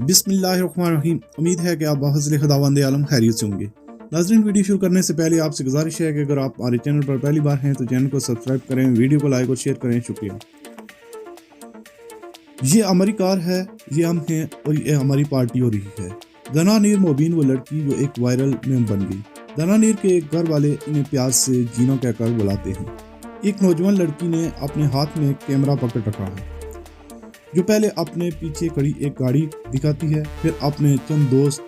बिस्मिल्लाहिर्रहमानिर्रहीम। उम्मीद है कि आप बाफज़ल खुदावंद आलम खैरियत से होंगे। नाज़रीन, वीडियो शुरू करने से पहले आपसे गुजारिश है कि अगर आप हमारे चैनल पर पहली बार हैं तो चैनल को सब्सक्राइब करें, वीडियो को लाइक और शेयर करें। शुक्रिया। ये हमारी कार है, ये हम हैं और ये हमारी पार्टी हो रही है। दनानीर मोबीन वो लड़की जो एक वायरल मेम बन गई। दनानीर के घर वाले इन्हें प्यार से जीना कहकर बुलाते हैं। एक नौजवान लड़की ने अपने हाथ में कैमरा पकड़ रखा है, जो पहले अपने पीछे खड़ी एक गाड़ी दिखाती है, फिर अपने चंद दोस्त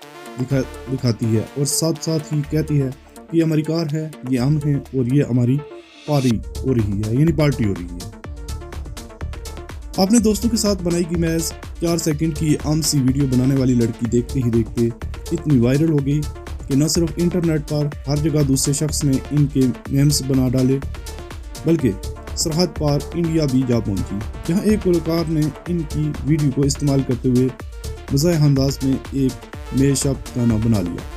दिखाती है और साथ साथ ही कहती है कि ये हमारी कार है, ये हम हैं और ये हमारी पार्टी हो रही है, यानी पार्टी हो रही है। अपने दोस्तों के साथ बनाई गई महज 4 सेकंड की आम सी वीडियो बनाने वाली लड़की देखते ही देखते इतनी वायरल हो गई कि न सिर्फ इंटरनेट पर हर जगह दूसरे शख्स ने इनके मेम्स बना डाले, बल्कि सरहद पार इंडिया भी जा पहुंची, जहां एक गुलकार ने इनकी वीडियो को इस्तेमाल करते हुए मज़ाहिर अंदाज में एक मेशअप गाना बना लिया।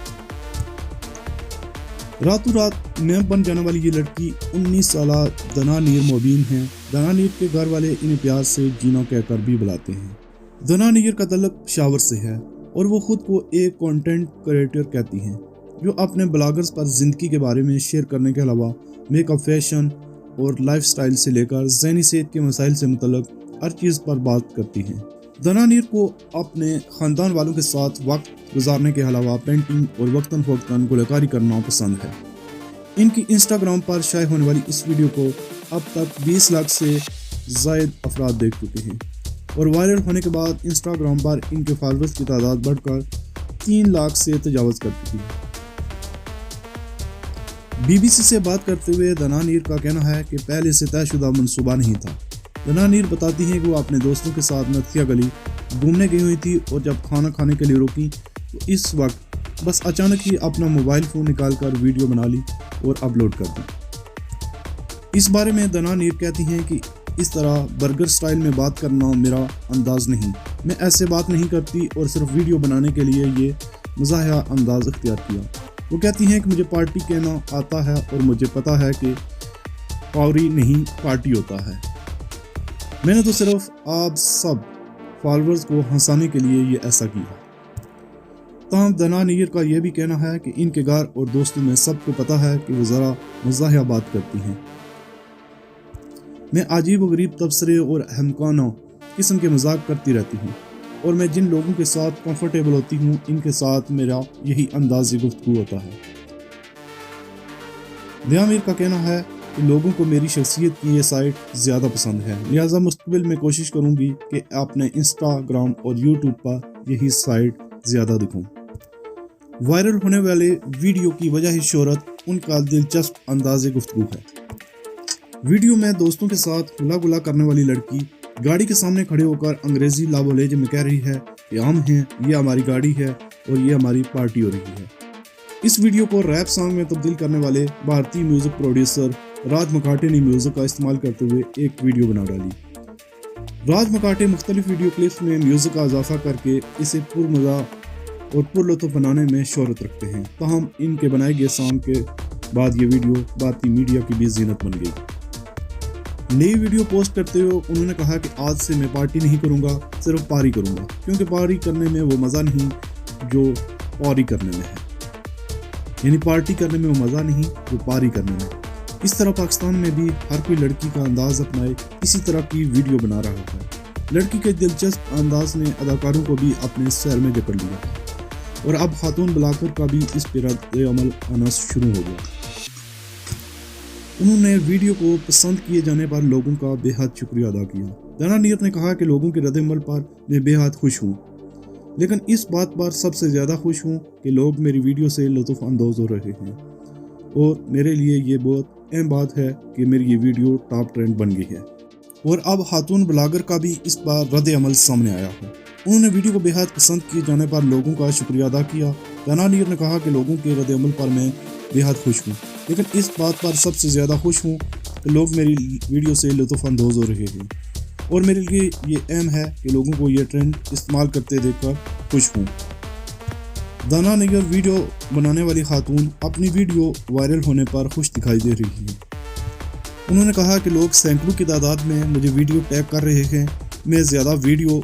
रातों रात मेम बन जाने वाली ये लड़की 19 साल दनानीर मोबीन है। दनानीर के घर वाले इन्हें प्यार से जीना कहकर भी बुलाते हैं। दनानीर का ताल्लुक पेशावर से है और वो खुद को एक कंटेंट क्रिएटर कहती हैं, जो अपने ब्लॉगर्स पर ज़िंदगी के बारे में शेयर करने के अलावा मेकअप, फैशन और लाइफस्टाइल से लेकर ज़हनी सेहत के मसाइल से मुतल्लिक हर चीज़ पर बात करती हैं। दनानीर को अपने ख़ानदान वालों के साथ वक्त गुजारने के अलावा पेंटिंग और वक्तन फ़वक्तन गुलकारी करना पसंद है। इनकी इंस्टाग्राम पर शाये होने वाली इस वीडियो को अब तक 20 लाख से ज़ायद अफराद देख चुके हैं और वायरल होने के बाद इंस्टाग्राम पर इनके फॉलोअर्स की तादाद बढ़कर 3 लाख से तजावज़ कर चुकी है। BBC से बात करते हुए दनानीर का कहना है कि पहले से तयशुदा मंसूबा नहीं था। दनानीर बताती हैं कि वो अपने दोस्तों के साथ नथिया गली घूमने गई हुई थी और जब खाना खाने के लिए रुकी तो इस वक्त बस अचानक ही अपना मोबाइल फ़ोन निकाल कर वीडियो बना ली और अपलोड कर दी। इस बारे में दनानीर कहती हैं कि इस तरह बर्गर स्टाइल में बात करना मेरा अंदाज़ नहीं, मैं ऐसे बात नहीं करती और सिर्फ वीडियो बनाने के लिए ये मज़ाहिर अंदाज़ इख्तियार किया। वो कहती हैं कि मुझे पार्टी कहना आता है और मुझे पता है कि पावरी नहीं पार्टी होता है। मैंने तो सिर्फ आप सब फॉलोअर्स को हंसाने के लिए ये ऐसा किया। ताहम दनानीर का यह भी कहना है कि इनके घर और दोस्तों में सबको पता है कि वो ज़रा मज़ाहिया बात करती हैं। मैं अजीब व गरीब तबसरे और अहमकाना किस्म के मजाक करती रहती हूँ और मैं जिन लोगों के साथ कंफर्टेबल होती हूँ इनके साथ मेरा यही अंदाज़ गुफ्तगू होता है। दनानीर का कहना है कि लोगों को मेरी शख्सियत की ये साइट ज़्यादा पसंद है, लिहाजा मुस्तकबिल में कोशिश करूँगी कि अपने इंस्टाग्राम और यूट्यूब पर यही साइट ज़्यादा दिखाऊँ। वायरल होने वाले वीडियो की वजह ही शोहरत उनका दिलचस्प अंदाज़ गुफ्तगू है। वीडियो में दोस्तों के साथ हुला गुला करने वाली लड़की गाड़ी के सामने खड़े होकर अंग्रेजी लाबोलेज में कह रही है कि हम हैं, ये हमारी गाड़ी है और ये हमारी पार्टी हो रही है। इस वीडियो को रैप सॉन्ग में तब्दील करने वाले भारतीय म्यूजिक प्रोड्यूसर राज मकाटे ने म्यूजिक का इस्तेमाल करते हुए एक वीडियो बना डाली। राज मकाटे मुख्तलिफ वीडियो क्लिप्स में म्यूजिक का इजाफा करके इसे पुरमज़ा और पुरलुत्फ बनाने में शोहरत रखते हैं। ताहम इनके बनाए गए सॉन्ग के बाद ये वीडियो भारतीय मीडिया की भी जीनत बन गई। नई वीडियो पोस्ट करते हुए उन्होंने कहा कि आज से मैं पार्टी नहीं करूंगा, सिर्फ पारी करूंगा, क्योंकि पारी करने में वो मज़ा नहीं जो पारी करने में है, यानी पार्टी करने में वो मज़ा नहीं जो पारी करने में। इस तरह पाकिस्तान में भी हर कोई लड़की का अंदाज़ अपनाए इसी तरह की वीडियो बना रहा है। लड़की के दिलचस्प अंदाज ने अदाकारों को भी अपने सैर में जकड़ लिया और अब खातून ब्लॉगर का भी इस पर रद्द-ए-अमल आना शुरू हो गया। उन्होंने वीडियो को पसंद किए जाने पर लोगों का बेहद शुक्रिया अदा किया। दनानीर ने कहा कि लोगों के रद्द-ए-अमल पर मैं बेहद खुश हूँ, लेकिन इस बात पर सबसे ज़्यादा खुश हूँ कि लोग मेरी वीडियो से लुत्फ़ अंदोज़ हो रहे हैं और मेरे लिए ये बहुत अहम बात है कि मेरी ये वीडियो टॉप ट्रेंड बन गई है और अब खातून ब्लॉगर का भी इस पर रद्द-ए-अमल सामने आया है। उन्होंने वीडियो को बेहद पसंद किए जाने पर लोगों का शुक्रिया अदा किया। दनानीर ने कहा कि लोगों के रद्द-ए-अमल पर मैं बेहद खुश हूँ, लेकिन इस बात पर सबसे ज़्यादा खुश हूँ कि लोग मेरी वीडियो से लुत्फ़ अंदोज़ हो रहे हैं और मेरे लिए ये अहम है कि लोगों को ये ट्रेंड इस्तेमाल करते देखकर खुश हूँ। दनानीर वीडियो बनाने वाली खातून अपनी वीडियो वायरल होने पर खुश दिखाई दे रही है। उन्होंने कहा कि लोग सैकड़ों की तादाद में मुझे वीडियो टैग कर रहे हैं, मैं ज़्यादा वीडियो